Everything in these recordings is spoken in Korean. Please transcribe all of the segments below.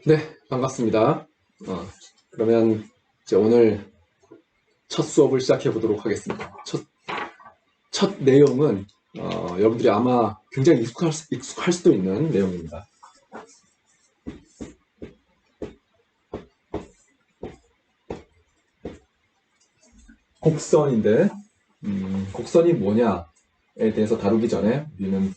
네, 반갑습니다. 그러면 이제 오늘 첫 수업을 시작해 보도록 하겠습니다. 첫 내용은 여러분들이 아마 굉장히 익숙할 수도 있는 내용입니다. 곡선인데 곡선이 뭐냐에 대해서 다루기 전에 우리는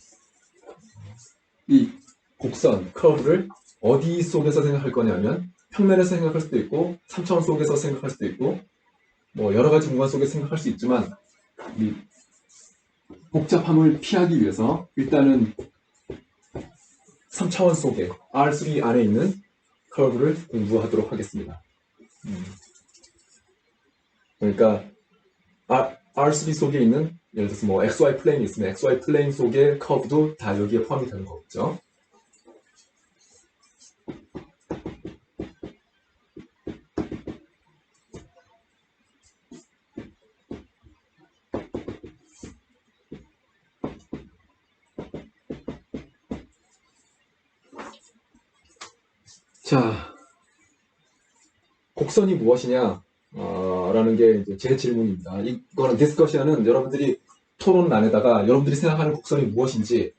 이 곡선, 커브를 어디 속에서 생각할 거냐면 평면에서 생각할 수도 있고 3차원 속에서 생각할 수도 있고 뭐 여러 가지 공간 속에서 생각할 수 있지만 이 복잡함을 피하기 위해서 일단은 3차원 속에 R3 안에 있는 커브를 공부하도록 하겠습니다. 그러니까 R3 속에 있는 예를 들어서 뭐 XY 플레인이 있으면 XY 플레인 속의 커브도 다 여기에 포함이 되는 거겠죠. 자, 곡선이 무엇이냐? 라는 게 이제 제 질문입니다. 이거는 디스커션은 여러분들이 토론란에다가 여러분들이 생각하는 곡선이 무엇인지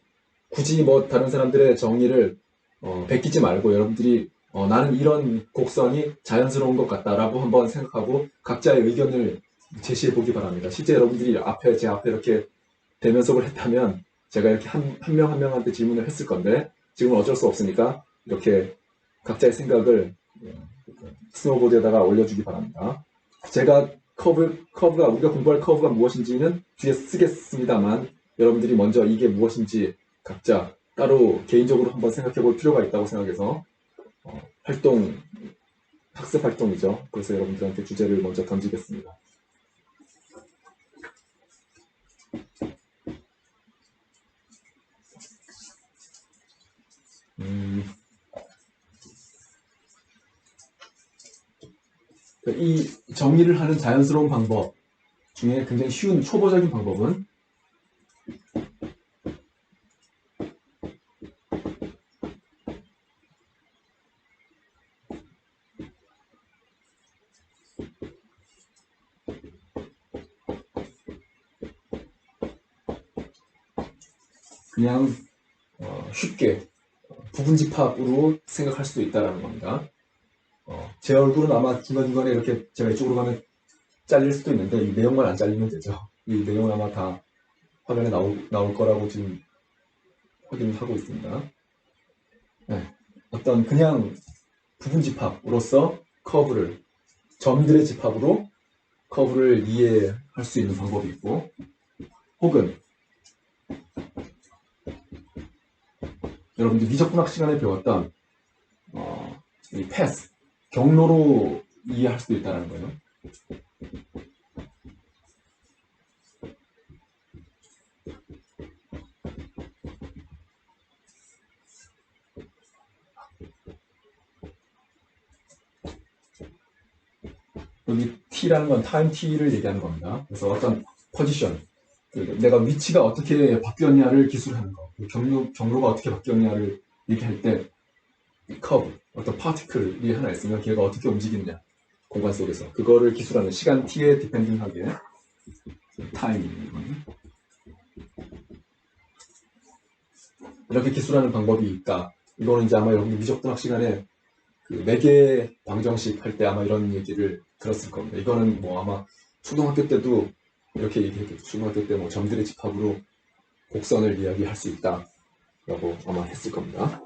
굳이 뭐 다른 사람들의 정의를 베끼지 말고 여러분들이 나는 이런 곡선이 자연스러운 것 같다라고 한번 생각하고 각자의 의견을 제시해 보기 바랍니다. 실제 여러분들이 제 앞에 이렇게 대면속을 했다면 제가 이렇게 한 명 한 명한테 질문을 했을 건데 지금은 어쩔 수 없으니까 이렇게 각자의 생각을 스노보드에다가 올려주기 바랍니다. 제가 커브가 우리가 공부할 커브가 무엇인지는 뒤에 쓰겠습니다만 여러분들이 먼저 이게 무엇인지 각자 따로 개인적으로 한번 생각해 볼 필요가 있다고 생각해서 학습 활동이죠. 그래서 여러분들한테 주제를 먼저 던지겠습니다. 이 정의를 하는 자연스러운 방법 중에 굉장히 쉬운 초보적인 방법은 그냥 쉽게 부분집합으로 생각할 수도 있다는 겁니다. 제 얼굴은 아마 중간중간에 이렇게 제가 이쪽으로 가면 잘릴 수도 있는데 이 내용만 안 잘리면 되죠. 이 내용은 아마 다 화면에 나올 거라고 지금 확인하고 있습니다. 네. 어떤 그냥 부분집합으로서 점들의 집합으로 커브를 이해할 수 있는 방법이 있고 혹은 여러분들 미적분학 시간에 배웠던 이 패스, 경로로 이해할 수도 있다는 거예요. 여기 t라는 건 타임 t를 얘기하는 겁니다. 그래서 어떤 포지션, 내가 위치가 어떻게 바뀌었냐를 기술하는 거, 경로가 어떻게 바뀌었냐를 얘기할 때 커브, 어떤 파티클이 하나 있으면 걔가 어떻게 움직이느냐 공간 속에서 그거를 기술하는 시간 t에 디펜딩하게 타임이거든요. 이렇게 기술하는 방법이 있다. 이거는 이제 아마 여러분들 미적분학 시간에 그 매개 방정식 할 때 아마 이런 얘기를 들었을 겁니다. 이거는 뭐 아마 초등학교 때도 이렇게 얘기했겠죠. 초등학교 때 뭐 점들의 집합으로 곡선을 이야기할 수 있다라고 아마 했을 겁니다.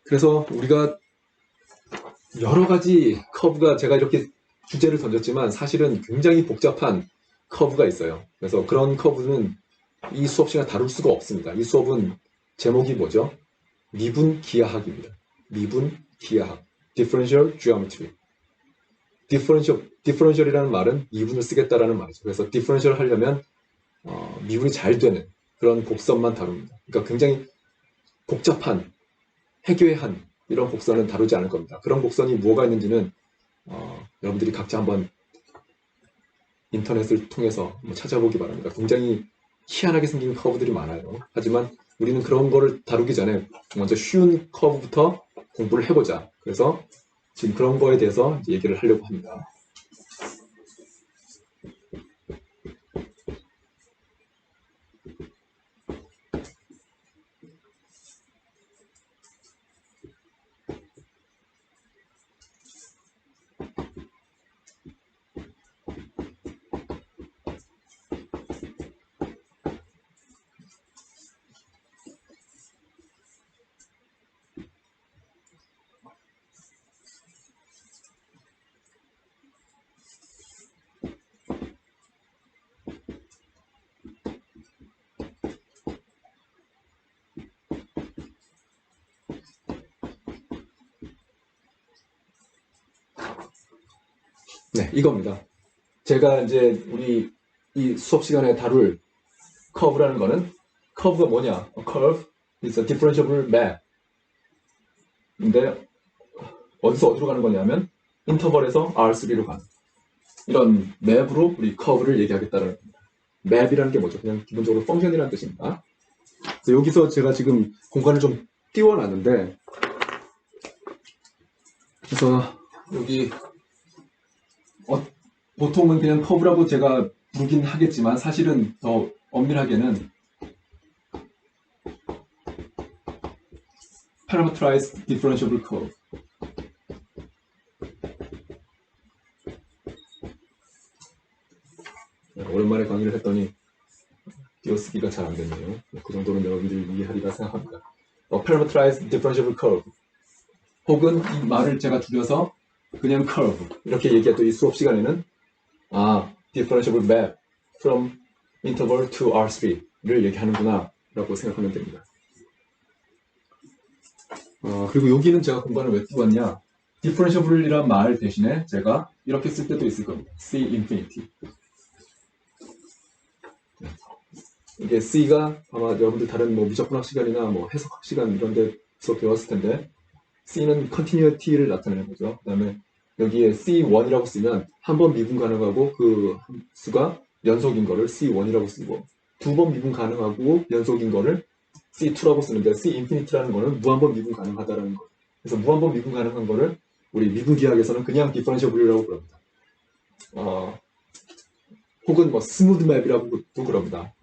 그래서 우리가 여러 가지 커브가 제가 이렇게 주제를 던졌지만 사실은 굉장히 복잡한 커브가 있어요. 그래서 그런 커브는 이 수업 시간에 다룰 수가 없습니다. 이 수업은 제목이 뭐죠? 미분 기하학입니다. 미분 기하학. Differential Geometry. differential이라는 말은 미분을 쓰겠다라는 말이죠. 그래서 differential 하려면 미분이 잘 되는 그런 곡선만 다룹니다. 그러니까 굉장히 복잡한, 해괴한 이런 곡선은 다루지 않을 겁니다. 그런 곡선이 뭐가 있는지는 여러분들이 각자 한번 인터넷을 통해서 찾아보기 바랍니다. 굉장히 희한하게 생긴 커브들이 많아요. 하지만 우리는 그런 거를 다루기 전에 먼저 쉬운 커브부터 공부를 해보자. 그래서 지금 그런 거에 대해서 얘기를 하려고 합니다. 네, 이겁니다. 제가 이제 우리 이 수업 시간에 다룰 커브라는 거는 커브가 뭐냐? A curve is a differentiable map. 근데 어디서 어디로 가는 거냐면 인터벌에서 R3로 가는 이런 맵으로 우리 커브를 얘기하겠다는 겁니다. 맵이라는 게 뭐죠? 그냥 기본적으로 펑션이라는 뜻입니다. 그래서 여기서 제가 지금 공간을 좀 띄워놨는데 그래서 여기 보통은 그냥 커브라고 제가 부르긴 하겠지만 사실은 더 엄밀하게는 parameterized differentiable curve. 오랜만에 강의를 했더니 띄어쓰기가 잘 안 됐네요. 그 정도는 여러분들이 이해하리라 생각합니다. parameterized differentiable curve 혹은 이 말을 제가 줄여서 그냥 curve 이렇게 얘기했던 이 수업 시간에는 differentiable map from interval to R3를 얘기하는구나 라고 생각하면 됩니다. 그리고 여기는 제가 공간을 왜 띄웠냐? differentiable이란 말 대신에 제가 이렇게 쓸 때도 있을 겁니다. C infinity. 이게 C가 아마 여러분들 다른 미적분학 시간이나 해석학 시간 이런 데서 배웠을 텐데 C는 continuity를 나타내는 거죠. 그 다음에 여기에 C1이라고 쓰면 한 번 미분 가능하고 그 수가 연속인 거를 C1이라고 쓰고 두 번 미분 가능하고 연속인 거를 C2라고 쓰는데 C infinity라는 거는 무한번 미분 가능하다라는 거. 그래서 무한번 미분 가능한 거를 우리 미분기하학에서는 그냥 differentiable이라고 부릅니다. 혹은 스무드 맵이라고도 그럽니다.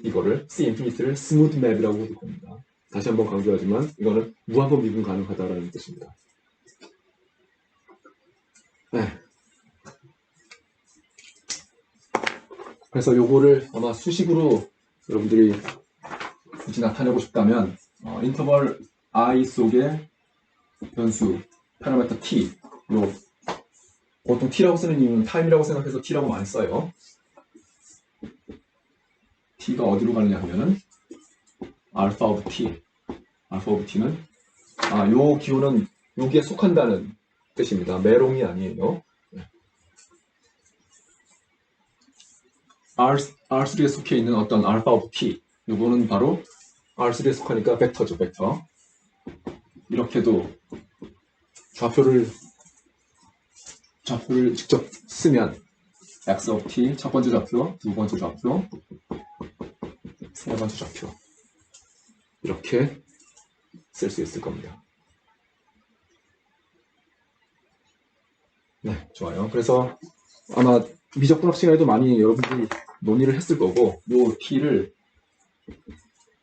이거를 C infinity를 스무드 맵이라고도 부릅니다. 다시 한번 강조하지만 이거는 무한번 미분 가능하다라는 뜻입니다. 네. 그래서 요거를 아마 수식으로 여러분들이 굳이 나타내고 싶다면 인터벌 I 속의 변수 파라미터 t 보통 t라고 쓰는 이유는 타임이라고 생각해서 t라고 많이 써요. t가 어디로 가느냐 하면은 alpha of t alpha of t는 요 기호는 여기에 속한다는 뜻입니다. 메롱이 아니에요. R3에 속해 있는 어떤 alpha of t 요거는 바로 R3에 속하니까 벡터죠, 벡터. 이렇게도 좌표를 직접 쓰면 x of t 첫 번째 좌표, 두 번째 좌표, 세 번째 좌표 이렇게 쓸 수 있을 겁니다. 네, 좋아요. 그래서 아마 미적분학 시간에도 많이 여러분들이 논의를 했을 거고 요 t를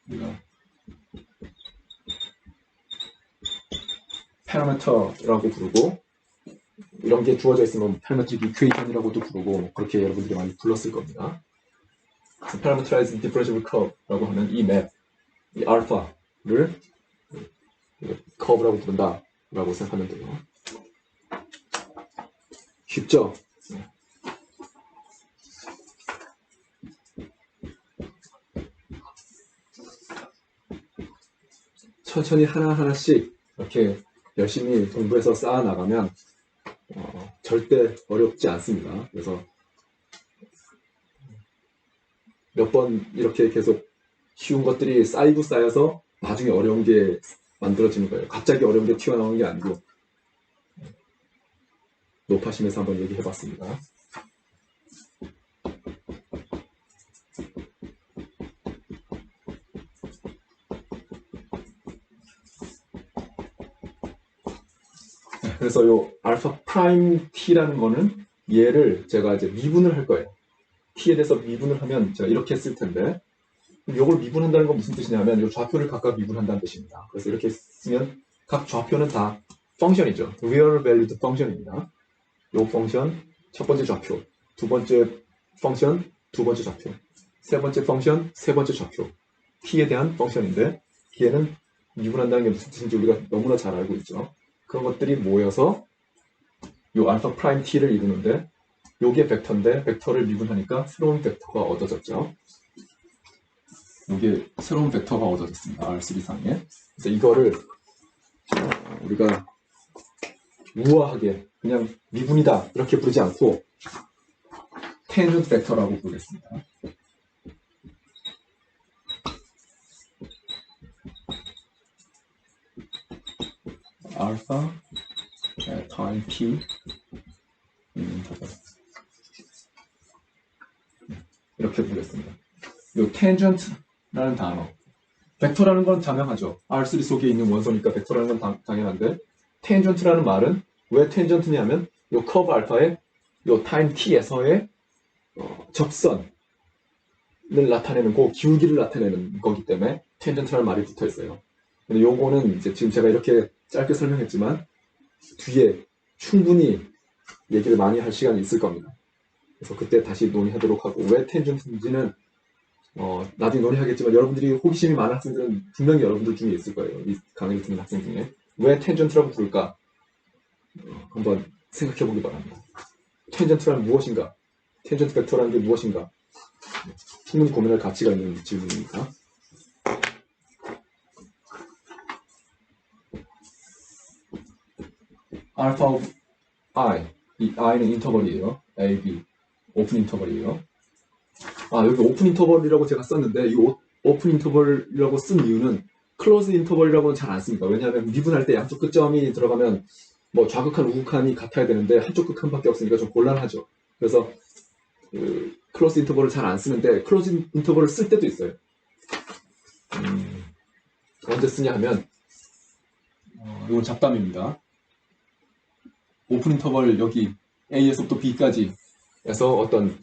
우리가 파라미터라고 부르고 이런 게 주어져 있으면 parametric equation이라고도 부르고 그렇게 여러분들이 많이 불렀을 겁니다. parameterized differentiable curve라고 하는 이 맵, 이 알파를 curve라고 부른다라고 생각하면 돼요. 쉽죠? 천천히 하나하나씩 이렇게 열심히 공부해서 쌓아나가면 절대 어렵지 않습니다. 그래서 몇 번 이렇게 계속 쉬운 것들이 쌓이고 쌓여서 나중에 어려운 게 만들어지는 거예요. 갑자기 어려운 게 튀어나오는 게 아니고 높아심에서 한번 얘기해봤습니다. 그래서 요 알파 프라임 t라는 거는 얘를 제가 이제 미분을 할 거예요. t에 대해서 미분을 하면 제가 이렇게 쓸 텐데, 요걸 미분한다는 건 무슨 뜻이냐면 요 좌표를 각각 미분한다는 뜻입니다. 그래서 이렇게 쓰면 각 좌표는 다 펑션이죠. real valued 펑션입니다. 요 펑션 첫 번째 좌표, 두 번째 펑션 두 번째 좌표, 세 번째 펑션 세 번째 좌표, t에 대한 펑션인데 얘는 미분한다는 게 무슨 뜻인지 우리가 너무나 잘 알고 있죠. 그런 것들이 모여서 요 알파 프라임 t를 이루는데 요게 벡터인데 벡터를 미분하니까 새로운 벡터가 얻어졌죠. 요게 새로운 벡터가 얻어졌습니다. R3상에. 그래서 이거를 우리가 우아하게 그냥 미분이다 이렇게 부르지 않고 tangent 벡터라고 부르겠습니다. 알파 타임 t 이렇게 부르겠습니다. 요 tangent라는 단어, 벡터라는 건 당연하죠. R3 속에 있는 원소니까 벡터라는 건 당연한데 tangent라는 말은 왜 tangent냐면 요 커브 알파의 요 타임 t에서의 접선을 나타내는 그 기울기를 나타내는 거기 때문에 tangent라는 말이 붙어 있어요. 근데 요거는 이제 지금 제가 이렇게 짧게 설명했지만 뒤에 충분히 얘기를 많이 할 시간이 있을 겁니다. 그래서 그때 다시 논의하도록 하고 왜 tangent인지는 나중에 논의하겠지만 여러분들이 호기심이 많은 학생들은 분명히 여러분들 중에 있을 거예요. 이 강의를 듣는 학생 중에 왜 tangent라고 부를까 한번 생각해 보기 바랍니다. tangent라는 무엇인가? tangent 벡터라는 게 무엇인가? 충분히 고민할 가치가 있는 질문입니다. alpha of I, 이 i는 인터벌이에요. A, B, 오픈 인터벌이에요. 여기 오픈 인터벌이라고 제가 썼는데 이 오픈 인터벌이라고 쓴 이유는 클로즈 인터벌이라고는 잘 안 씁니다. 왜냐하면 미분할 때 양쪽 끝점이 들어가면 뭐 좌극한 우극한이 같아야 되는데 한쪽 극한밖에 없으니까 좀 곤란하죠. 그래서 클로즈 인터벌을 잘 안 쓰는데 클로즈 인터벌을 쓸 때도 있어요. 언제 쓰냐 하면 이건 잡담입니다. 오픈 인터벌 여기 A에서부터 B까지 에서 어떤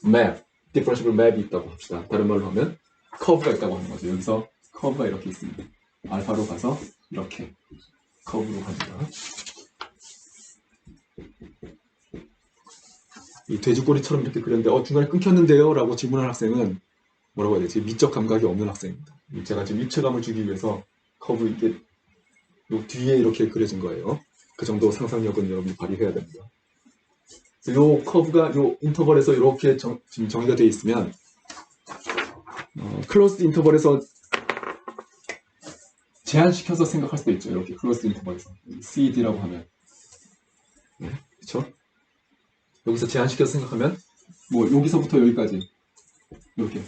맵, 디퍼런시블 맵이 있다고 합시다. 다른 말로 하면 커브가 있다고 하는 거죠. 여기서 커브가 이렇게 있습니다. 알파로 가서 이렇게 커브로 갑니다. 이 돼지꼬리처럼 이렇게 그렸는데 중간에 끊겼는데요? 라고 질문한 학생은 뭐라고 해야 되지? 미적 감각이 없는 학생입니다. 제가 지금 입체감을 주기 위해서 커브 이게 요 뒤에 이렇게 그려진 거예요. 그 정도 상상력은 여러분이 발휘해야 됩니다. 요 커브가 요 인터벌에서 이렇게 지금 정의가 되어 있으면 클로스드 인터벌에서 제한시켜서 생각할 수도 있죠. 이렇게 클로스드 인터벌에서 CD라고 하면 그렇죠? 여기서 제한시켜서 생각하면 뭐 여기서부터 여기까지 이렇게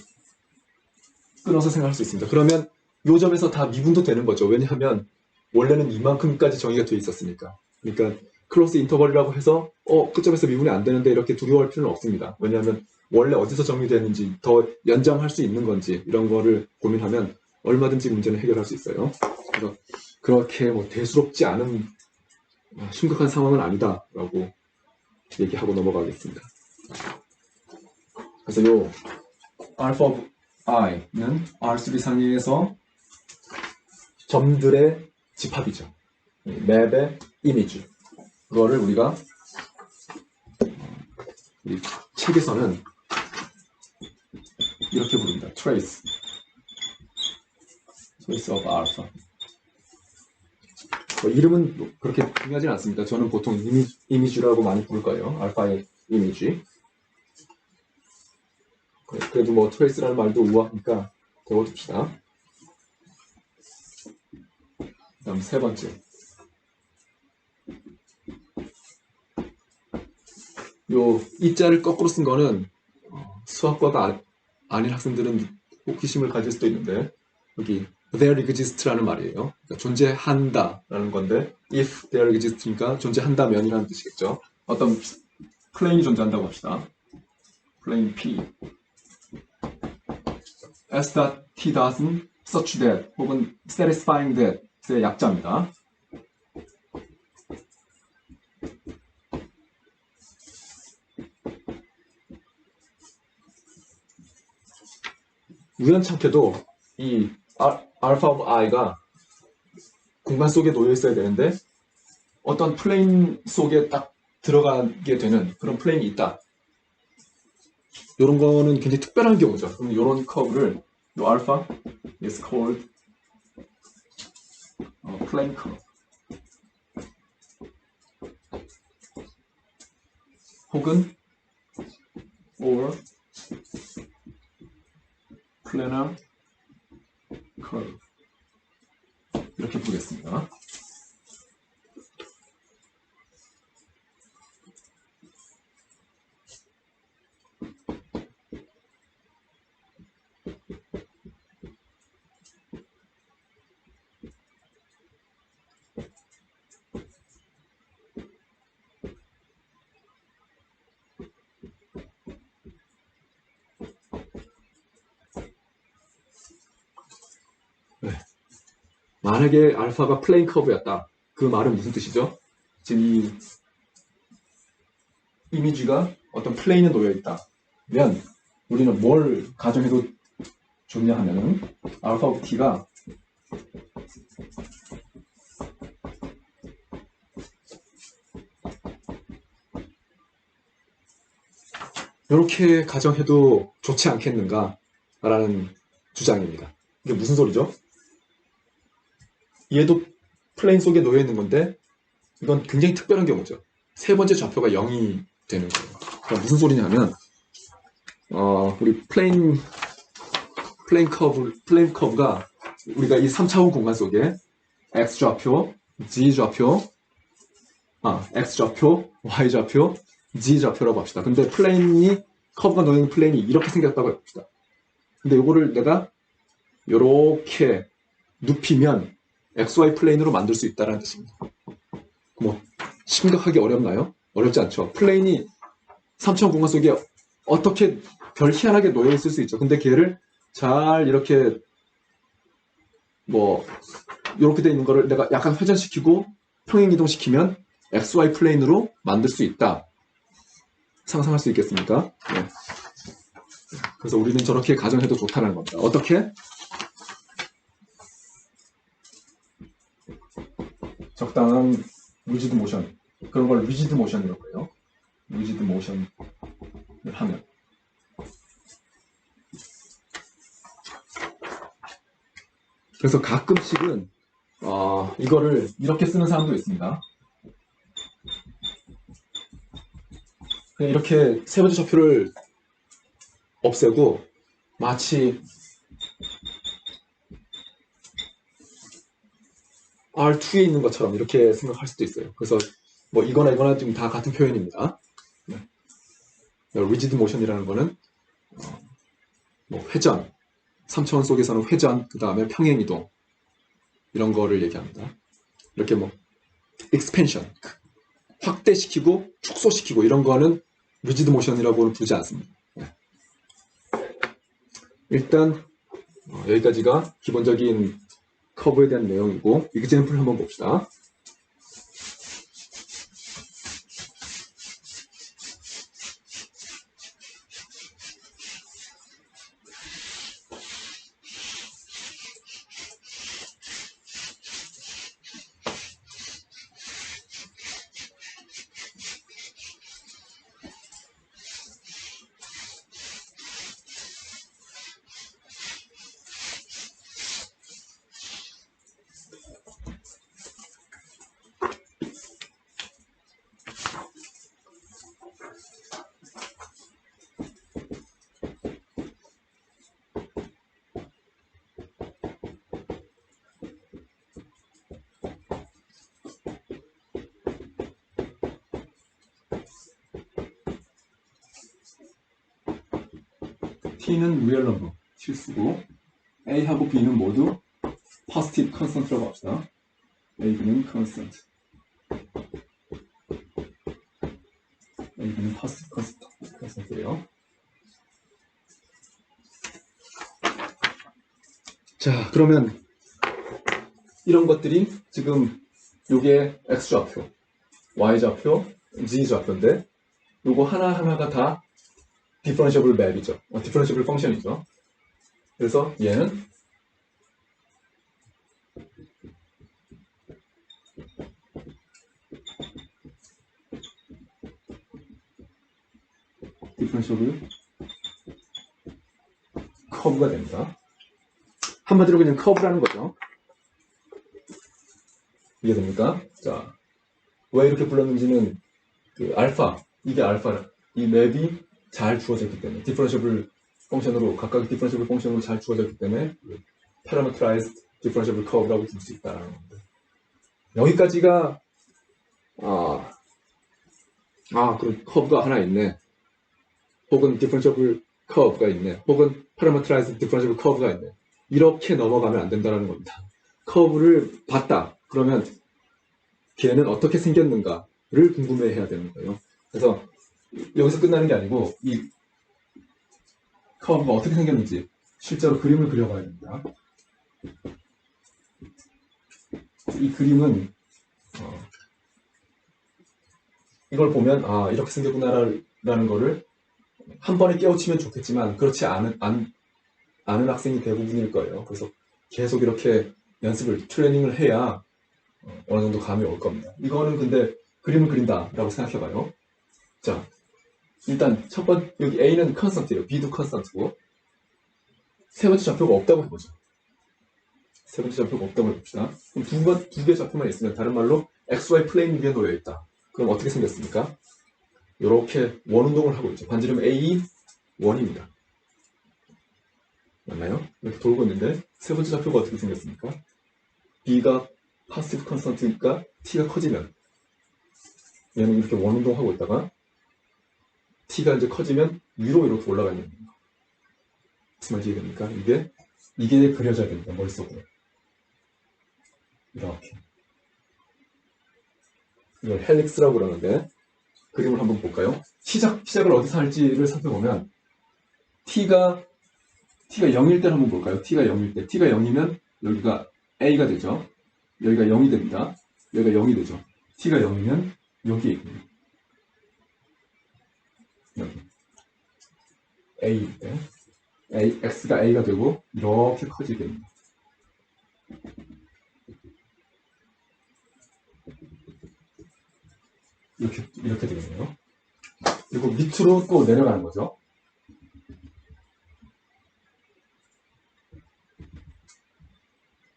끊어서 생각할 수 있습니다. 그러면 요 점에서 다 미분도 되는 거죠. 왜냐하면 원래는 이만큼까지 정의가 되어 있었으니까. 그러니까 클로스 인터벌이라고 해서 끝점에서 미분이 안 되는데 이렇게 두려워할 필요는 없습니다. 왜냐하면 원래 어디서 정의되는지 더 연장할 수 있는 건지 이런 거를 고민하면 얼마든지 문제는 해결할 수 있어요. 그래서 그렇게 뭐 대수롭지 않은 심각한 상황은 아니다라고 얘기하고 넘어가겠습니다. 그래서 요 alpha of i는 R3 상에서 점들의 집합이죠. 맵의 이미지. 그거를 우리가 이 책에서는 이렇게 부릅니다. trace of alpha. 이름은 그렇게 중요하진 않습니다. 저는 보통 이미지라고 많이 부를 거예요. 알파의 이미지. 그래도 뭐 trace라는 말도 우아하니까 배워둡시다. 그다음 세 번째. 요 이자를 거꾸로 쓴 거는 수학과가 아닌 학생들은 호기심을 가질 수도 있는데 여기 there exist라는 말이에요. 그러니까 존재한다라는 건데 if there exist니까 존재한다면이라는 뜻이겠죠. 어떤 플레인이 존재한다고 합시다. 플레인 P S T dot은 such that 혹은 satisfying that의 약자입니다. 우연찮게도 이 alpha of i가 공간 속에 놓여 있어야 되는데 어떤 플레인 속에 딱 들어가게 되는 그런 플레인이 있다. 이런 거는 굉장히 특별한 경우죠. 그럼 이런 커브를 이 alpha is called plane curve. 혹은 or planar curve 이렇게 부르겠습니다. 만약에 알파가 플레인 커브였다. 그 말은 무슨 뜻이죠? 지금 이 이미지가 어떤 플레인에 놓여있다. 면 우리는 뭘 가정해도 좋냐 하면은 알파 오브 t가 이렇게 가정해도 좋지 않겠는가 라는 주장입니다. 이게 무슨 소리죠? 얘도 플레인 속에 놓여 있는 건데 이건 굉장히 특별한 경우죠. 세 번째 좌표가 0이 되는 거예요. 그러니까 무슨 소리냐면 우리 플레인 커브가 우리가 이 3차원 공간 속에 x 좌표, z 좌표, x 좌표, y 좌표, z 좌표라고 합시다. 근데 커브가 놓여 있는 플레인이 이렇게 생겼다고 해봅시다. 근데 이거를 내가 이렇게 눕히면 XY 플레인으로 만들 수 있다는 뜻입니다. 뭐 심각하게 어렵나요? 어렵지 않죠. 플레인이 3차원 공간 속에 어떻게 별 희한하게 놓여 있을 수 있죠. 근데 걔를 잘 이렇게 이렇게 돼 있는 거를 내가 약간 회전시키고 평행 이동시키면 XY 플레인으로 만들 수 있다. 상상할 수 있겠습니까? 네. 그래서 우리는 저렇게 가정해도 좋다는 겁니다. 어떻게? 적당한 리지드 모션, 그런 걸 리지드 모션이라고 해요. 리지드 모션을 하면 그래서 가끔씩은 이거를 이렇게 쓰는 사람도 있습니다. 그냥 이렇게 세 번째 좌표를 없애고 마치 R2에 있는 것처럼 이렇게 생각할 수도 있어요. 그래서 이거나 지금 다 같은 표현입니다. 네. 리지드 모션이라는 거는 회전, 3차원 속에서는 회전, 그 다음에 평행 이동 이런 거를 얘기합니다. 이렇게 expansion, 확대시키고 축소시키고 이런 거는 리지드 모션이라고는 부르지 않습니다. 네. 일단 여기까지가 기본적인 커브에 대한 내용이고 example 한번 봅시다. T는 real number, 실수고 A하고 B는 모두 positive constant라고 합시다. A, B는 constant. A, B는 positive constant예요. 자, 그러면 이런 것들이 지금 요게 X 좌표, Y 좌표, Z 좌표인데 요거 하나하나가 다 differentiable map이죠. differentiable function이죠. 그래서 얘는 디퍼런셜 커브가 됩니다. 한마디로 그냥 커브라는 거죠. 이해됩니까? 자, 왜 이렇게 불렀는지는 그 알파, 이게 알파, 이 맵이 잘 주어졌기 때문에 디퍼런셜 펑션으로 각각의 디퍼런셜 펑션으로 잘 주어졌기 때문에 parameterized differentiable curve라고 부를 수 있다는 겁니다. 여기까지가 그럼 커브가 하나 있네. 혹은 differentiable curve가 있네. 혹은 parameterized differentiable curve가 있네. 이렇게 넘어가면 안 된다는 겁니다. 커브를 봤다. 그러면 걔는 어떻게 생겼는가를 궁금해해야 되는 거예요. 그래서 여기서 끝나는 게 아니고 이 커브가 어떻게 생겼는지 실제로 그림을 그려봐야 됩니다. 이 그림은 이걸 보면 이렇게 생겼구나라는 거를 한 번에 깨우치면 좋겠지만 그렇지 않은 학생이 대부분일 거예요. 그래서 계속 이렇게 연습을 트레이닝을 해야 어느 정도 감이 올 겁니다. 이거는 근데 그림을 그린다라고 생각해봐요. 자, 일단 첫 번째 여기 A는 컨스턴트예요. B도 컨스턴트고 세 번째 좌표가 없다고 해보죠. 세 번째 좌표가 없다고 해봅시다. 그럼 두 개의 좌표만 있으면 다른 말로 XY 플레인 위에 놓여 있다. 그럼 어떻게 생겼습니까? 이렇게 원운동을 하고 있죠. 반지름 A 1입니다. 맞나요? 이렇게 돌고 있는데 세 번째 좌표가 어떻게 생겼습니까? B가 파시티브 컨스턴트니까 T가 커지면 얘는 이렇게 원운동하고 있다가 T가 이제 커지면 위로 이렇게 올라가는 거예요. 무슨 말인지 이해됩니까? 이게 그려져야 됩니다. 머릿속으로. 이렇게. 이걸 헬릭스라고 그러는데 그림을 한번 볼까요? 시작을 어디서 할지를 살펴보면 T가 0일 때를 한번 볼까요? T가 0일 때. T가 0이면 여기가 A가 되죠. 여기가 0이 됩니다. 여기가 0이 되죠. T가 0이면 여기에 있군요. 여기. A일 때. X가 A가 되고 이렇게 커지게 됩니다. 이렇게 되겠네요. 그리고 밑으로 또 내려가는 거죠.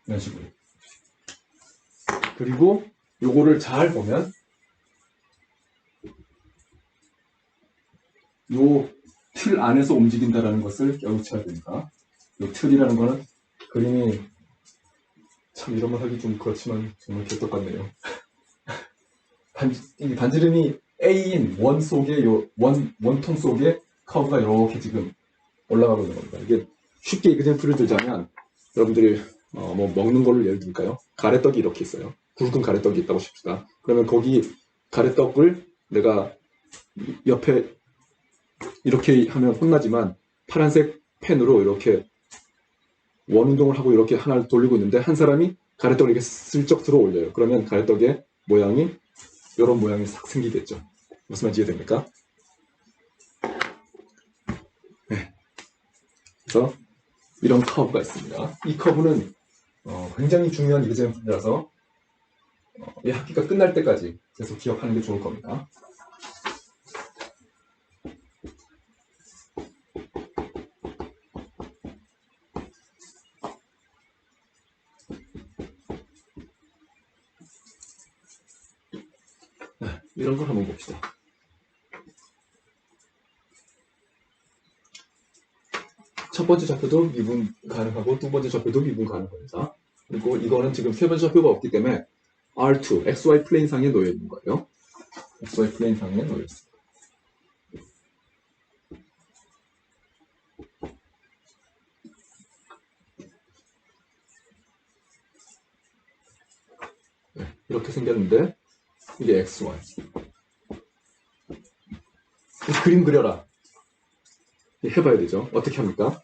이런 식으로. 그리고 요거를 잘 보면 요 틀 안에서 움직인다라는 것을 깨우쳐야 됩니다. 요 틀이라는 거는 그림이 참 이런 말 하기 좀 그렇지만 정말 개떡 같네요. 이 반지름이 A인 원 속에 원통 속에 커브가 이렇게 지금 올라가고 있는 겁니다. 이게 쉽게 이그젠플을 들자면 여러분들이 뭐 먹는 걸로 예를 들까요? 가래떡이 이렇게 있어요. 굵은 가래떡이 있다고 칩시다. 그러면 거기 가래떡을 내가 옆에 이렇게 하면 혼나지만 파란색 펜으로 이렇게 원운동을 하고 이렇게 하나를 돌리고 있는데 한 사람이 가래떡을 이렇게 슬쩍 들어 올려요. 그러면 가래떡의 모양이 이런 모양이 싹 생기겠죠. 무슨 말인지 이해됩니까? 네. 그래서 이런 커브가 있습니다. 이 커브는 굉장히 중요한 이그젠플이라서 이 학기가 끝날 때까지 계속 기억하는 게 좋을 겁니다. 네, 이런 걸 한번 봅시다. 첫 번째 좌표도 미분 가능하고 두 번째 좌표도 미분 가능합니다. 그리고 이거는 지금 세 번째 좌표가 없기 때문에 R2, XY 플레인 상에 놓여 있는 거예요. XY 플레인 상에 놓여 있습니다. 네, 이렇게 생겼는데 이게 XY. 그림 그려라. 해봐야 되죠. 어떻게 합니까?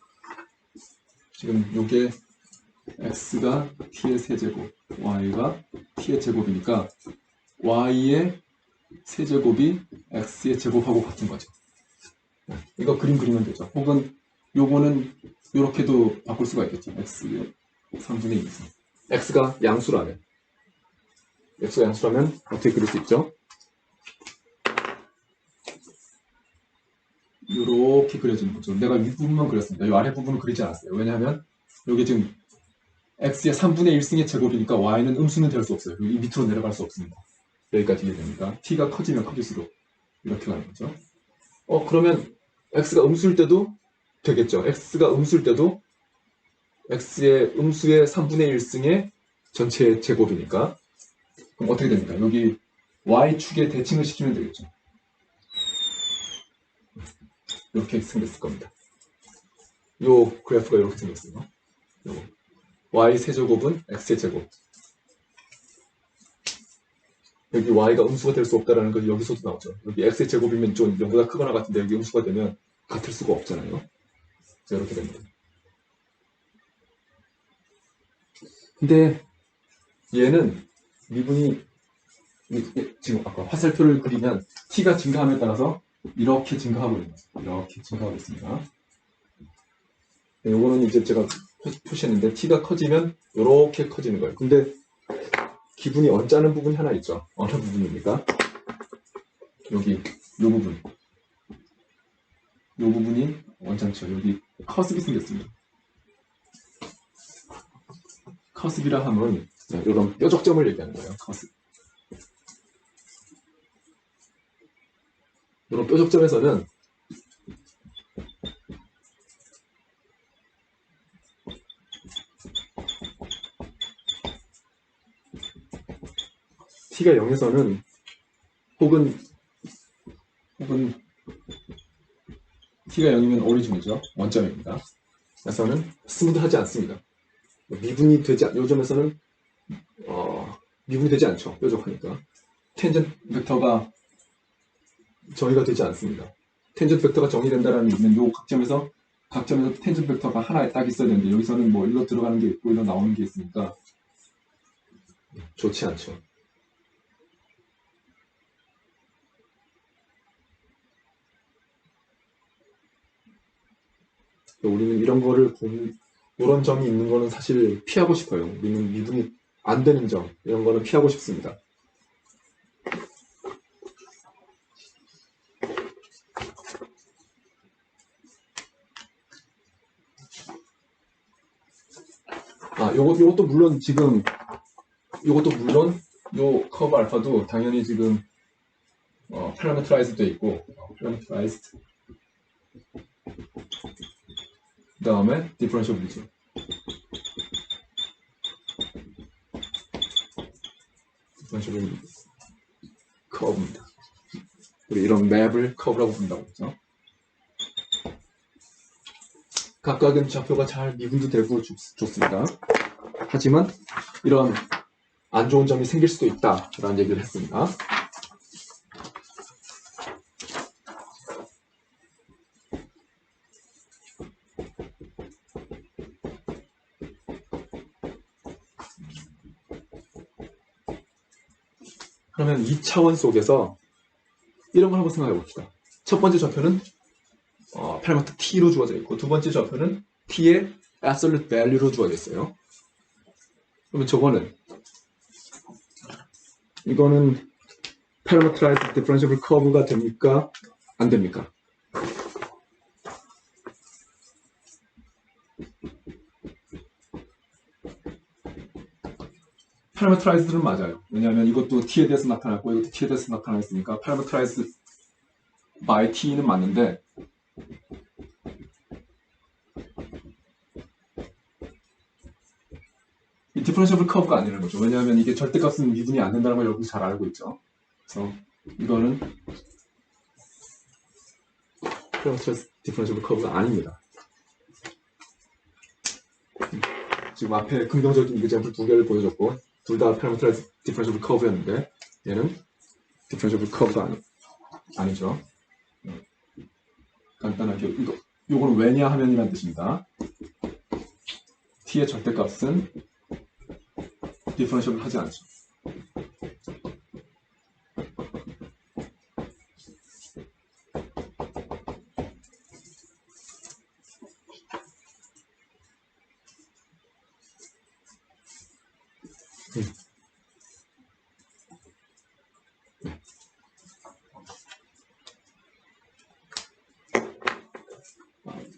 지금 이게 x가 t의 세제곱, y가 t의 제곱이니까 y의 세제곱이 x의 제곱하고 같은 거죠. 이거 그림 그리면 되죠. 혹은 요거는 요렇게도 바꿀 수가 있겠죠. x의 3분의 2승. x가 양수라면 어떻게 그릴 수 있죠? 요렇게 그려지는 거죠. 내가 윗부분만 그렸습니다. 이 아랫부분은 그리지 않았어요. 왜냐하면 여기 지금 x의 3분의 1승의 제곱이니까 y는 음수는 될 수 없어요. 여기 밑으로 내려갈 수 없습니다. 여기까지 이해됩니까? t가 커지면 커질수록 이렇게 가는 거죠. 그러면 x가 음수일 때도 되겠죠. x가 음수일 때도 x의 음수의 3분의 1승의 전체 제곱이니까 그럼 어떻게 됩니까? 여기 y축에 대칭을 시키면 되겠죠. 이렇게 생겼을 겁니다. 요 그래프가 이렇게 생겼어요. 요거. y 세제곱은 x의 제곱. 여기 y가 음수가 될 수 없다는 건 여기서도 나오죠. 여기 x의 제곱이면 좀 0보다 크거나 같은데 여기 음수가 되면 같을 수가 없잖아요. 이렇게 됩니다. 근데 얘는 미분이 지금 아까 화살표를 그리면 t가 증가함에 따라서 이렇게 증가하고 있는 거죠. 이렇게 증가하고 있습니다. 네, 요거는 이제 제가 표시했는데 t가 커지면 이렇게 커지는 거예요. 근데 기분이 언짢은 부분이 하나 있죠. 어느 부분입니까? 여기 요 부분. 요 부분이 언짢죠. 여기 커습이 생겼습니다. 커습이라 하면 이런 뾰족점을 얘기하는 거예요. 커습. 이런 뾰족점에서는 t가 0에서는 혹은 t가 0이면 오리진이죠. 원점입니다. 그래서는 스무드하지 않습니다. 미분이 되지 요점에서는 미분이 되지 않죠. 뾰족하니까. 텐전트 벡터가 정의가 되지 않습니다. 텐전트 벡터가 정의된다는 얘기는 요 각점에서 텐전트 벡터가 하나 딱 있어야 되는데 여기서는 뭐 일로 들어가는 게 있고 일로 나오는 게 있으니까 좋지 않죠. 우리는 이런 거를 이런 점이 있는 거는 사실 피하고 싶어요. 우리는 미분이 안 되는 점 이런 거는 피하고 싶습니다. 요것도 물론 지금 요 커브 알파도 당연히 지금 parameterized 돼 있고 parameterized 그 다음에 differentiability 커브입니다. 우리 이런 맵을 커브라고 부른다고 했죠. 각각의 좌표가 잘 미분도 되고 좋습니다. 하지만 이런 안 좋은 점이 생길 수도 있다라는 얘기를 했습니다. 그러면 2차원 속에서 이런 걸 한번 생각해 봅시다. 첫 번째 좌표는 파라미터 t로 주어져 있고 두 번째 좌표는 t의 absolute value로 주어져 있어요. 그러면 이거는 parameterized differentiable curve가 됩니까? 안 됩니까? parameterized는 맞아요. 왜냐하면 이것도 t에 대해서 나타났고 이것도 t에 대해서 나타났으니까 parameterized by t는 맞는데 이 differentiable curve가 아니라는 거죠. 왜냐하면 이게 절대값은 미분이 안 된다는 걸 여러분 잘 알고 있죠. 그래서 이거는 parameterized differentiable curve가 아닙니다. 지금 앞에 긍정적인 example 두 개를 보여줬고 둘 다 parameterized differentiable curve였는데 얘는 differentiable curve가 아니죠. 간단하게 요거는 왜냐 하면이란 뜻입니다. t의 절대값은 differentiable 하지 않죠.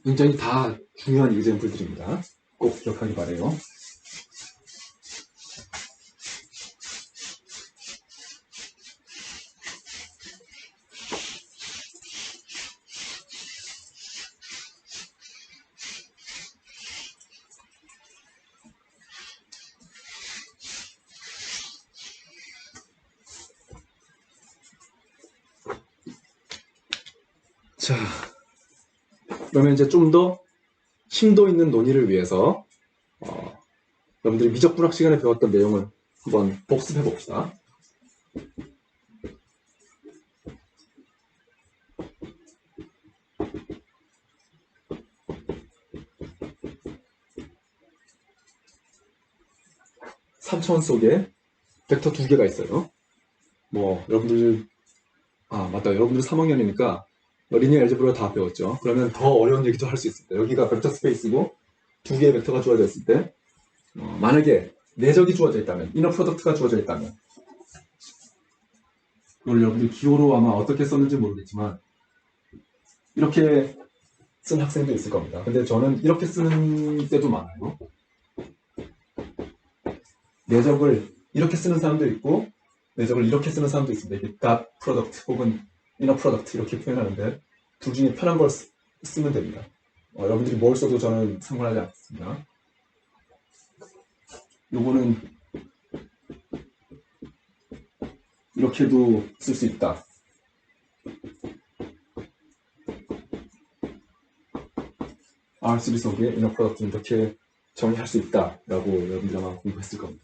굉장히 다 중요한 이그젬플들입니다. 꼭 기억하기 바래요. 자, 그러면 이제 좀 더 심도 있는 논의를 위해서 여러분들이 미적분학 시간에 배웠던 내용을 한번 복습해 봅시다. 삼차원 속에 벡터 두 개가 있어요. 뭐 여러분들 맞다. 여러분들 3학년이니까 리니어 알제브라 다 배웠죠. 그러면 더 어려운 얘기도 할 수 있습니다. 여기가 벡터 스페이스고 두 개의 벡터가 주어져 있을 때 만약에 내적이 주어져 있다면, 이너 프로덕트가 주어져 있다면, 이걸 여러분들 기호로 아마 어떻게 썼는지 모르겠지만 이렇게 쓴 학생도 있을 겁니다. 근데 저는 이렇게 쓰는 때도 많아요. 내적을 이렇게 쓰는 사람도 있고 내적을 이렇게 쓰는 사람도 있습니다. 이게 dot product 혹은 inner product 이렇게 표현하는데 둘 중에 편한 걸 쓰면 됩니다. 여러분들이 뭘 써도 저는 상관하지 않습니다. 요거는 이렇게도 쓸 수 있다. R3 속에 inner product는 이렇게 정의할 수 있다라고 여러분들 아마 공부했을 겁니다.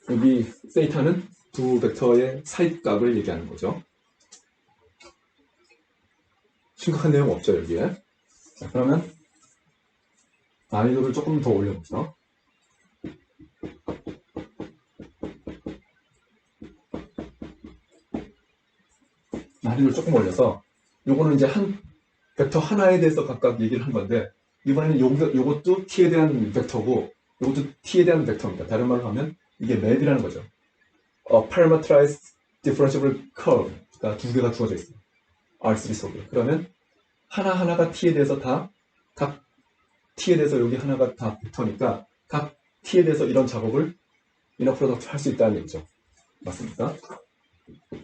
여기 세이타는 두 벡터의 사이값을 얘기하는 거죠. 심각한 내용 없죠, 여기에. 자, 그러면 난이도를 조금 더 올려보죠. 난이도를 조금 올려서 요거는 이제 한 벡터 하나에 대해서 각각 얘기를 한 건데 이번에는 요것도 t에 대한 벡터고 요것도 t에 대한 벡터입니다. 다른 말로 하면 이게 맵이라는 거죠. parameterized differentiable curve가 두 개가 주어져 있어요. R3 속에. 그러면 하나하나가 t에 대해서 각 t에 대해서 여기 하나가 다 벡터니까 각 t에 대해서 이런 작업을 이너 프로덕트 할 수 있다는 얘기죠. 맞습니까?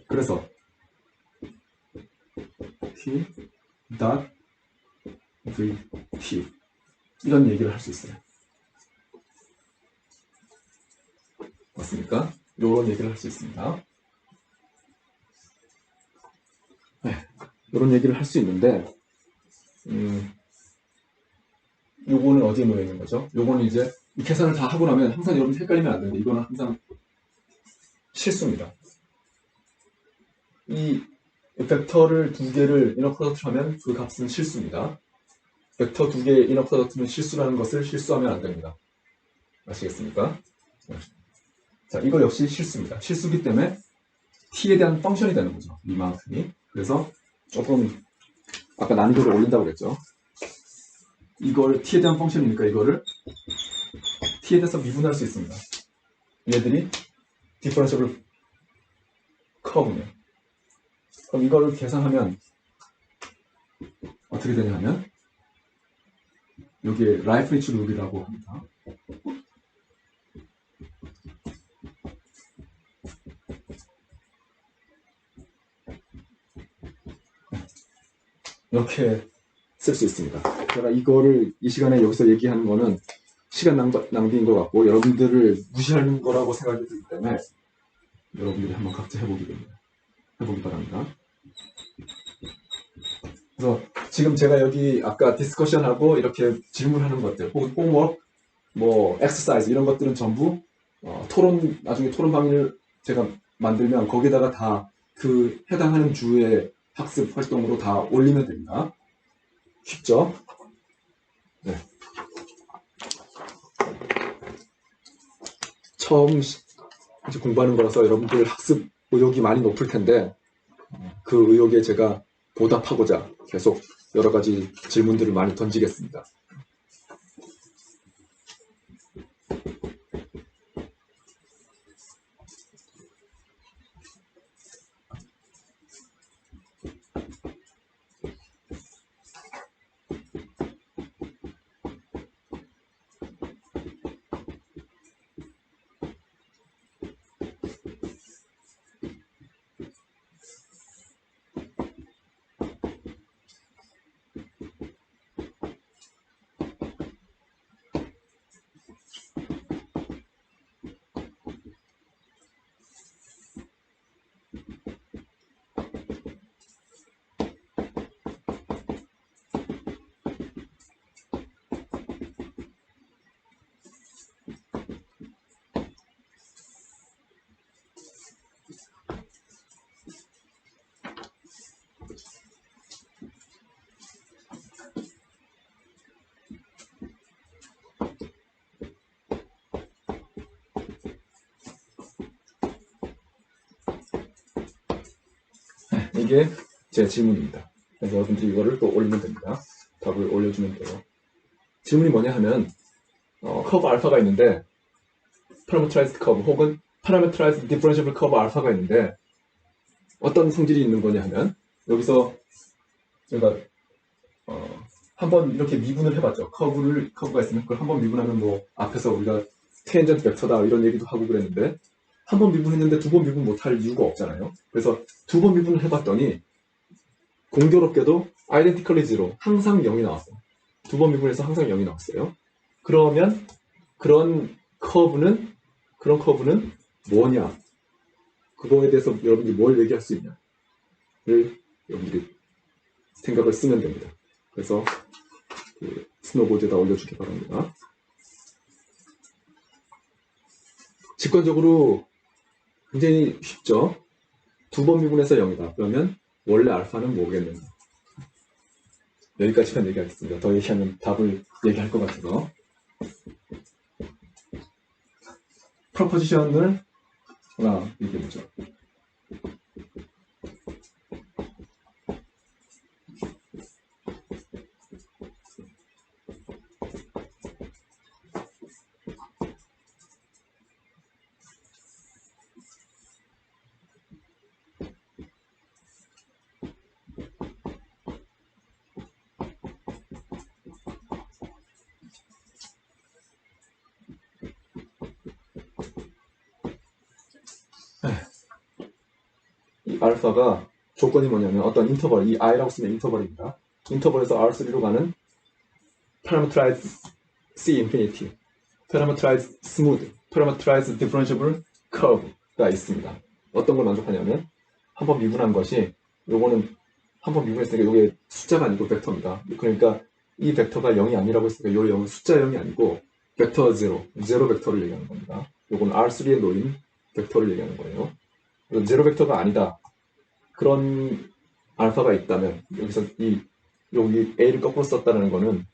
그래서 t dot vt 이런 얘기를 할 수 있어요. 맞습니까? 이런 얘기를 할 수 있습니다. 네, 이런 얘기를 할 수 있는데 요거는 어디에 놓여 있는 거죠? 요거는 이제 이 계산을 다 하고 나면 항상 여러분 헷갈리면 안 되는데 이거는 항상 실수입니다. 이 벡터를 두 개를 이너 프로덕트 하면 그 값은 실수입니다. 벡터 두 개의 이너 프로덕트는 실수라는 것을 실수하면 안 됩니다. 아시겠습니까? 자, 이거 역시 실수입니다. 실수기 때문에 t에 대한 펑션이 되는 거죠. 이만큼이. 그래서 조금 아까 난이도를 올린다고 그랬죠. 이걸 t에 대한 펑션이니까 이거를 t에 대해서 미분할 수 있습니다. 얘들이 디퍼런셜 커브네요. 그럼 이거를 계산하면 어떻게 되냐 하면 여기에 라이프니츠 룰이라고 합니다. 이렇게 쓸 수 있습니다. 제가 이거를 이 시간에 여기서 얘기하는 거는 시간 낭비인 것 같고 여러분들을 무시하는 거라고 생각이 들기 때문에 여러분들이 한번 각자 해보기 바랍니다. 그래서 지금 제가 여기 아까 디스커션하고 이렇게 질문하는 것들 혹은 홈워크, 뭐 엑서사이즈 이런 것들은 전부 나중에 토론 방위를 제가 만들면 거기다가 다 그 해당하는 주의 학습 활동으로 다 올리면 됩니다. 쉽죠? 네. 처음 이제 공부하는 거라서 여러분들 학습 의욕이 많이 높을 텐데 그 의욕에 제가 보답하고자 계속 여러 가지 질문들을 많이 던지겠습니다. 이게 제 질문입니다. 그래서 여러분들이 이거를 또 올리면 됩니다. 답을 올려주면 돼요. 질문이 뭐냐 하면 커브 알파가 있는데 parameterized 커브 혹은 parameterized differentiable 커브 알파가 있는데 어떤 성질이 있는 거냐 하면 여기서 제가 한번 이렇게 미분을 해봤죠. 커브가 있으면 그걸 한번 미분하면 뭐 앞에서 우리가 tangent 벡터다 이런 얘기도 하고 그랬는데 한 번 미분했는데 두 번 미분 못할 이유가 없잖아요. 그래서 두 번 미분을 해봤더니 공교롭게도 identically zero 항상 0이 나왔어. 두 번 미분해서 항상 0이 나왔어요. 그러면 그런 커브는 뭐냐? 그거에 대해서 여러분들이 뭘 얘기할 수 있냐를 여러분들이 생각을 쓰면 됩니다. 그래서 그 스노보드에다 올려주기 바랍니다. 직관적으로 굉장히 쉽죠? 두 번 미분해서 0이다. 그러면 원래 알파는 뭐겠는가? 여기까지만 얘기하겠습니다. 더 얘기하면 답을 얘기할 것 같아서. 프로포지션을 하나 얘기해보죠. 이 알파가 조건이 뭐냐면 어떤 인터벌, 이 i라고 쓰면 인터벌입니다. 인터벌에서 R3로 가는 parameterized C infinity, parameterized smooth, parameterized differentiable curve가 있습니다. 어떤 걸 만족하냐면 한번 미분한 것이 요거는 한번 미분했으니까 이게 숫자가 아니고 벡터입니다. 그러니까 이 벡터가 0이 아니라고 했으니까 요 0은 숫자 0이 아니고 벡터 0, 제로 벡터를 얘기하는 겁니다. 요거는 R3에 놓인 벡터를 얘기하는 거예요. 제로 벡터가 아니다. 그런 알파가 있다면 여기서 여기 A를 거꾸로 썼다는 거는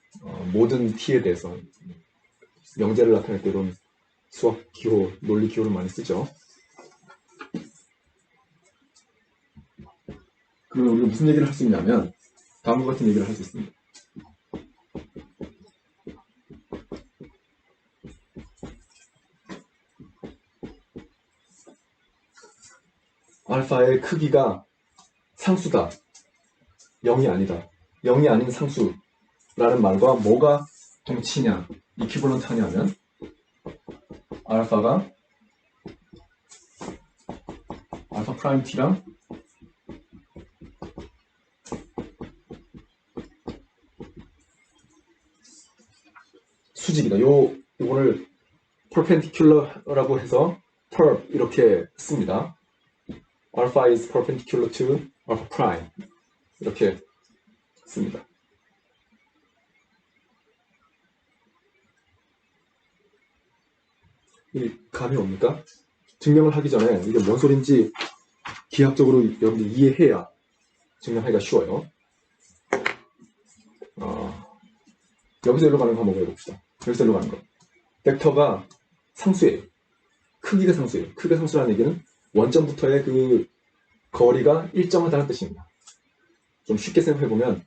모든 T에 대해서 명제를 나타낼 때 이런 수학 기호, 논리 기호를 많이 쓰죠. 그러면 우리가 무슨 얘기를 할 수 있냐면 다음과 같은 얘기를 할 수 있습니다. 알파의 크기가 상수다. 0이 아니다. 0이 아닌 상수라는 말과 뭐가 동치냐, 이퀴벌런트 하냐면 알파 프라임 t랑 수직이다. 요거를 perpendicular라고 해서 perp 이렇게 씁니다. alpha is perpendicular to alpha prime 이렇게 씁니다. 이 감이 옵니까? 증명을 하기 전에 이게 뭔 소린지 기하학적으로 여러분들 이해해야 증명하기가 쉬워요. 여기서 일로 가는 거 한번 해봅시다. 여기서 일로 가는 거. 벡터가 상수예요. 크기가 상수예요. 크기가 상수라는 얘기는 원점부터의 그 거리가 일정하다는 뜻입니다. 좀 쉽게 생각해보면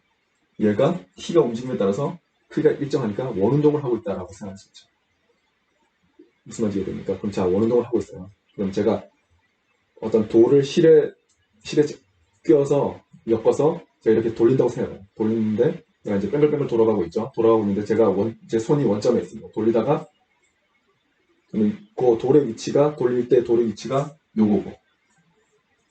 얘가 t가 움직임에 따라서 크기가 일정하니까 원운동을 하고 있다라고 생각할 수 있죠. 무슨 말인지 이해됩니까? 그럼 자, 원운동을 하고 있어요. 그럼 제가 어떤 돌을 실에 끼워서 엮어서 제가 이렇게 돌린다고 생각해요. 돌리는데 제가 이제 뺑글뺑글 돌아가고 있죠. 돌아가고 있는데 제 손이 원점에 있습니다. 돌리다가 그 돌의 위치가 돌릴 때 돌의 위치가 요거고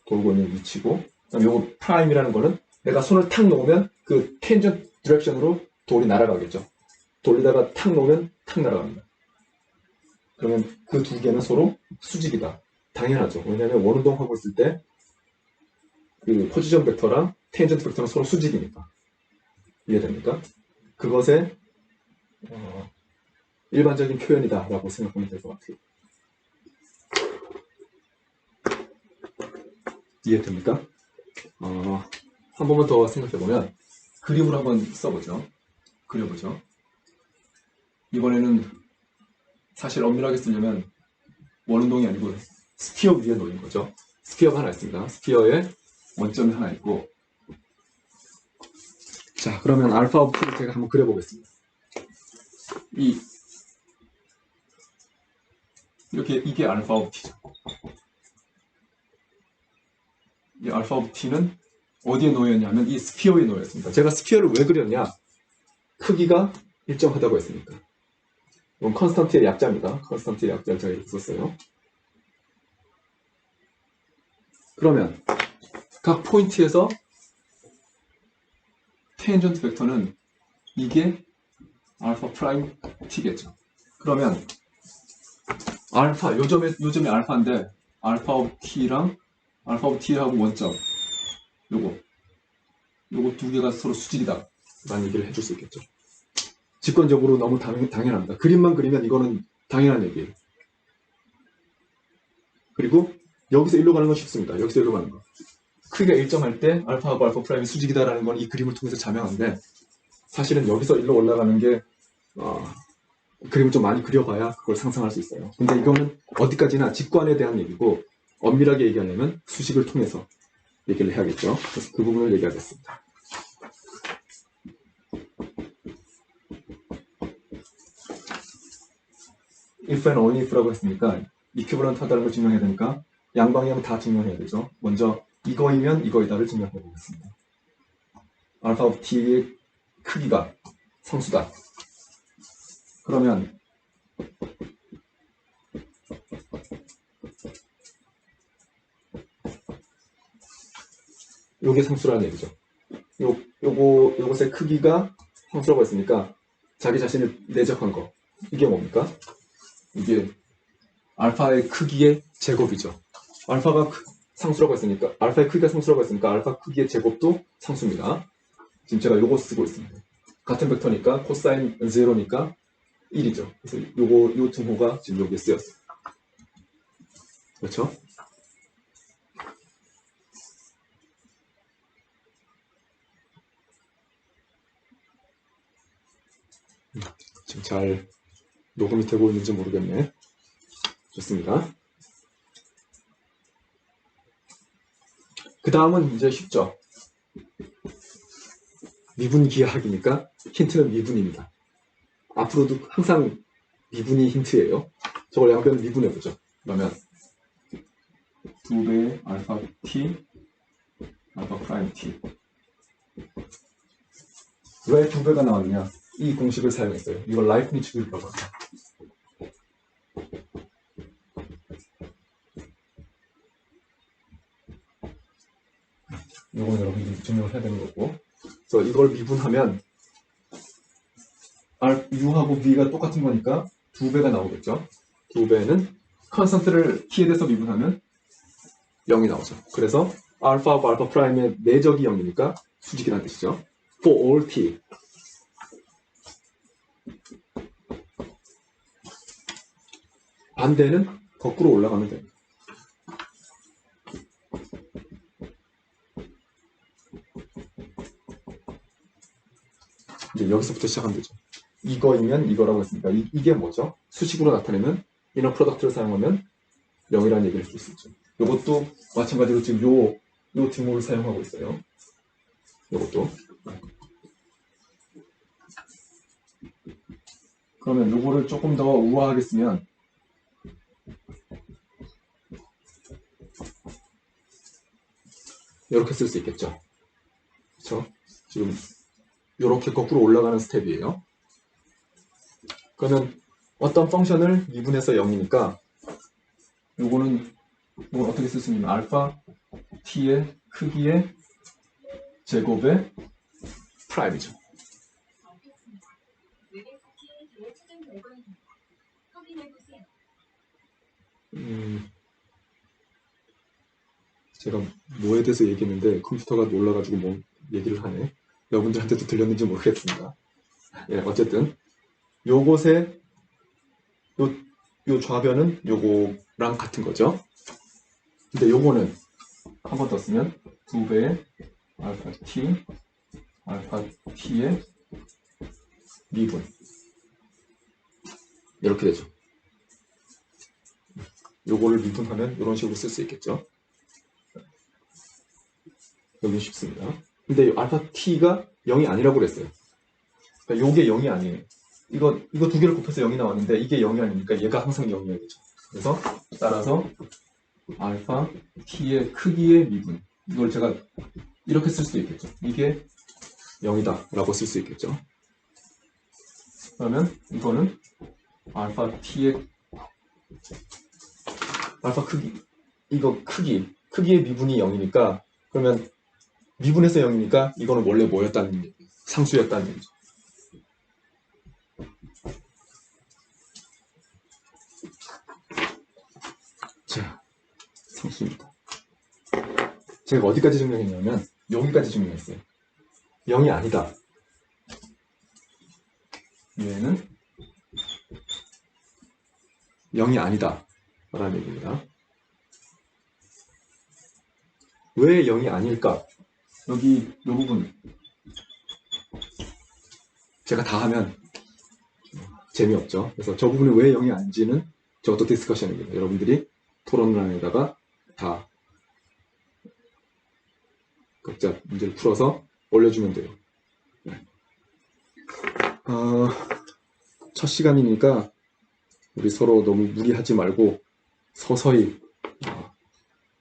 돌고 있는 위치고 그다음에 요거 프라임이라는 거는 내가 손을 탁 놓으면 그 텐전 디렉션으로 돌이 날아가겠죠. 돌리다가 탁 놓으면 탁 날아갑니다. 그러면 그 두 개는 서로 수직이다. 당연하죠. 왜냐하면 원운동하고 있을 때 그 포지션 벡터랑 텐전트 벡터는 서로 수직이니까. 이해됩니까? 그것의 일반적인 표현이다라고 생각하면 될 것 같아요. 이해됩니까? 한 번만 더 생각해보면 그림을 한번 써보죠. 그려보죠. 이번에는 사실 엄밀하게 쓰려면 원운동이 아니고 스피어 위에 놓인 거죠. 스피어가 하나 있습니다. 스피어에 원점이 하나 있고, 자, 그러면 알파 오브 t를 제가 한번 그려보겠습니다. 이게 알파 오브 t죠. 이 알파 오브 t는 어디에 놓여있냐면 이 스피어에 놓여있습니다. 제가 스피어를 왜 그렸냐? 크기가 일정하다고 했으니까. 이건 컨스턴트의 약자입니다. 컨스턴트의 약자를 제가 이렇게 썼어요. 그러면 각 포인트에서 테인전트 벡터는 이게 알파 프라임 t겠죠. 그러면 알파, 요점이 알파인데 알파 오브 t하고 원점 요거 두 개가 서로 수직이다 라는 얘기를 해줄 수 있겠죠. 직관적으로 너무 당연합니다. 그림만 그리면 이거는 당연한 얘기예요. 그리고 여기서 일로 가는 건 쉽습니다. 여기서 일로 가는 거. 크기가 일정할 때 알파하고 알파 프라임이 수직이다라는 건 이 그림을 통해서 자명한데, 사실은 여기서 일로 올라가는 게 그림을 좀 많이 그려봐야 그걸 상상할 수 있어요. 근데 이거는 어디까지나 직관에 대한 얘기고, 엄밀하게 얘기하려면 수식을 통해서 얘기를 해야겠죠. 그래서 그 부분을 얘기하겠습니다. if and only if라고 했으니까 이큐브런트 하다는 걸 증명해야 되니까 양방향 다 증명해야 되죠. 먼저 이거이면 이거이다를 증명해 보겠습니다. 알파 오브 t의 크기가 상수다. 그러면 요게 상수라는 얘기죠. 요것의 크기가 상수라고 했으니까 자기 자신을 내적한 거. 이게 뭡니까? 이게 알파의 크기의 제곱이죠. 알파가 상수라고 했으니까, 알파의 크기가 상수라고 했으니까 알파 크기의 제곱도 상수입니다. 지금 제가 요거 쓰고 있습니다. 같은 벡터니까 코사인 0니까 1이죠. 그래서 요 등호가 지금 여기에 쓰였어요. 그렇죠? 지금 잘 녹음이 되고 있는지 모르겠네. 좋습니다. 그 다음은 이제 쉽죠. 미분기하학이니까 힌트는 미분입니다. 앞으로도 항상 미분이 힌트예요. 저걸 양변 미분해보죠. 그러면 2배의 알파 t, 알파 프라임 t. 왜 2배가 나왔느냐? 이 공식을 사용했어요. 이걸 라이프니츠 룰이라고 합니다. 이거는 여러분들이 증명을 해야 되는 거고. 그래서 이걸 미분하면 U하고 V가 똑같은 거니까 2배가 나오겠죠. 2배는 컨스턴트를 T에 대해서 미분하면 0이 나오죠. 그래서 알파하고 알파 프라임의 내적이 0이니까 수직이라는 뜻이죠. For all T. 반대는 거꾸로 올라가면 됩니다. 이제 여기서부터 시작하면 되죠. 이거이면 이거라고 했으니까 이게 뭐죠? 수식으로 나타내면 이너 프로덕트를 사용하면 0이라는 얘기를 쓸 수 있죠. 이것도 마찬가지로 지금 요 등호를 사용하고 있어요. 이것도. 그러면 요거를 조금 더 우아하게 쓰면 이렇게 쓸 수 있겠죠. 그렇죠? 지금 이렇게 거꾸로 올라가는 스텝이에요. 그러면 어떤 펑션을 미분해서 0이니까 요거는 뭘 어떻게 쓸 수 있냐면 알파 t의 크기의 제곱의 프라임이죠. 제가 뭐에 대해서 얘기했는데 컴퓨터가 놀라가지고 뭐 얘기를 하네. 여러분들한테도 들렸는지 모르겠습니다. 예, 어쨌든 요것의 요 좌변은 요거랑 같은 거죠. 근데 요거는 한 번 더 쓰면 2배의 알파 t의 미분 이렇게 되죠. 요거를 미분하면 이런 식으로 쓸 수 있겠죠. 여기 쉽습니다. 근데 알파 t가 0이 아니라고 그랬어요. 그러니까 요게 0이 아니에요. 이거 두 개를 곱해서 0이 나왔는데 이게 0이 아니니까 얘가 항상 0이어야겠죠. 그래서 따라서 알파 t의 크기의 미분, 이걸 제가 이렇게 쓸 수도 있겠죠. 이게 0이다 라고 쓸 수 있겠죠. 그러면 이거는 알파 t의 알파 크기, 이거 크기의 미분이 0이니까, 그러면 미분에서 0이니까 이거는 원래 뭐였다는 얘기예요? 상수였다는 얘기죠. 자, 상수입니다. 제가 어디까지 증명했냐면 여기까지 증명했어요. 0이 아니다. 얘는 0이 아니다 라는 얘기입니다. 왜 0이 아닐까? 여기 이 부분 제가 다 하면 재미없죠. 그래서 저 부분이 왜 0이 아닌지는 저것도 디스커션입니다. 여러분들이 토론란에다가 다 각자 문제를 풀어서 올려주면 돼요. 네. 첫 시간이니까 우리 서로 너무 무리하지 말고 서서히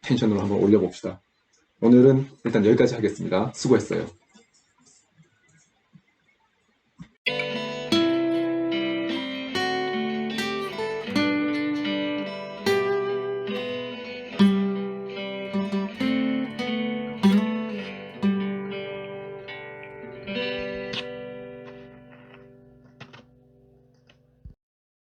텐션으로 한번 올려봅시다. 오늘은 일단 여기까지 하겠습니다. 수고했어요.